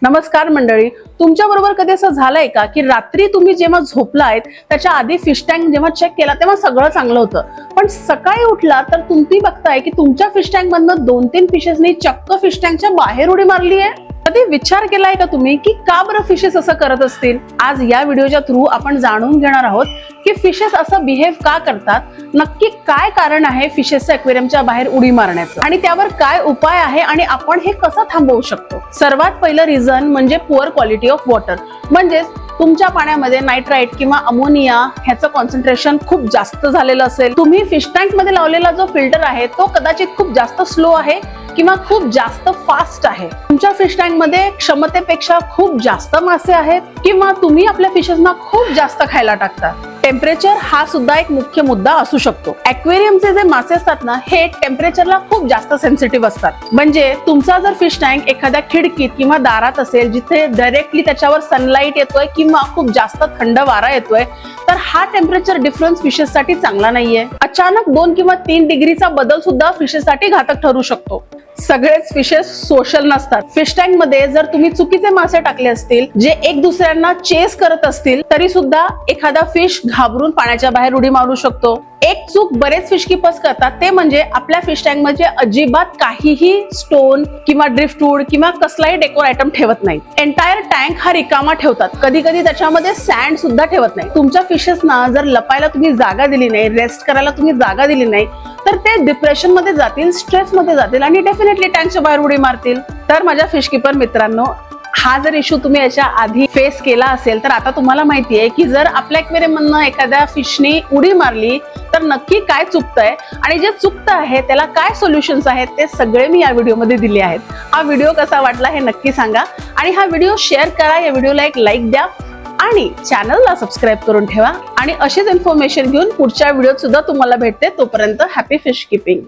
नमस्कार मंडळी, तुमच्या बरोबर कधी असं झालंय का की रात्री तुम्ही जेव्हा झोपलायत त्याच्या आधी फिश टँक जेव्हा चेक केला तेव्हा सगळं चांगलं होतं, पण सकाळी उठला तर तुम्ही बघताय की तुमच्या फिश टँक मधनं 2-3 फिशेसनी चक्क फिश टँकच्या बाहेर उडी मारली आहे. कधी विचार केलाय का तुम्ही की का बरं फिशेस असं करत असतील? आज या व्हिडिओच्या थ्रू आपण जाणून घेणार आहोत की फिशेस असं बिहेव का करतात, नक्की काय कारण आहे फिशेसच्या एक्वेरियमच्या बाहेर उडी मारण्याचं आणि त्यावर काय उपाय आहे आणि आपण हे कसं थांबवू शकतो. सर्वात पहिलं रिझन म्हणजे पुअर क्वालिटी ऑफ वॉटर, म्हणजेच तुमच्या पाण्यामध्ये नायट्राइट किंवा अमोनिया ह्याचं कॉन्सन्ट्रेशन खूप जास्त झालेलं असेल. तुम्ही फिश टँक मध्ये लावलेला जो फिल्टर आहे तो कदाचित खूप जास्त स्लो आहे किंवा खूप जास्त फास्ट आहे. तुमच्या फिश टँक मध्ये क्षमतेपेक्षा खूप जास्त मासे आहेत किंवा तुम्ही आपल्या फिशेसना खूप जास्त खायला टाकता. टेम्परेचर हा सुद्धा एक मुख्य मुद्दा असू शकतो. एक्वेरियमचे जे मासे असतात ना, हे टेम्परेचरला खूप जास्त सेन्सिटिव्ह असतात. म्हणजे तुमचा जर फिश टँक एखाद्या खिडकीत किंवा दारात असेल जिथे डायरेक्टली त्याच्यावर सनलाइट येतोय किंवा खूप जास्त थंड वारा येतोय, तर हा टेम्परेचर डिफरन्स फिशेससाठी चांगला नाहीये. अचानक 2 किंवा 3 डिग्रीचा बदल सुद्धा फिशेससाठी घातक ठरू शकतो. सगळेच फिशेस सोशल नसतात. फिश टँक मध्ये जर तुम्ही चुकीचे मासे टाकले असतील जे एक दुसऱ्यांना चेस करत असतील तरी सुद्धा एखादा फिश घाबरून पाण्याच्या बाहेर उडी मारू शकतो. एक चूक बरेच फिश कीपर्स करतात ते म्हणजे आपल्या फिश टँक मध्ये अजिबात काहीही स्टोन किंवा ड्रिफ्टवूड किंवा कसलाही डेकोर आयटम ठेवत नाही. एंटायर टँक हा रिकामा ठेवतात. कधी कधी त्याच्यामध्ये सँड सुद्धा ठेवत नाही. तुमच्या फिशेसना जर लपायला तुम्ही जागा दिली नाही, रेस्ट करायला तुम्ही जागा दिली नाही, तर ते डिप्रेशन मध्ये जातील, स्ट्रेस मध्ये जातील आणि डेफिनेटली टँकच्या बाहेर उडी मारतील. तर माझ्या फिश कीपर मित्रांनो, हा जर इश्यू तुम्ही याच्या आधी फेस केला असेल तर आता तुम्हाला माहितीये की जर आपल्या एक्वेरियम मधनं एखाद्या फिशनी उडी मारली तर नक्की काय चुकतंय आणि जे चुकतं आहे त्याला काय सोल्युशन्स आहेत ते सगळे मी या व्हिडिओमध्ये दिले आहेत. हा व्हिडिओ कसा वाटला हे नक्की सांगा आणि हा व्हिडिओ शेअर करा, या व्हिडिओला एक लाईक द्या आणि चॅनलला सबस्क्राईब करून ठेवा आणि अशीच इन्फॉर्मेशन घेऊन पुढच्या व्हिडिओत सुद्धा तुम्हाला भेटते. तोपर्यंत हॅपी फिश कीपिंग.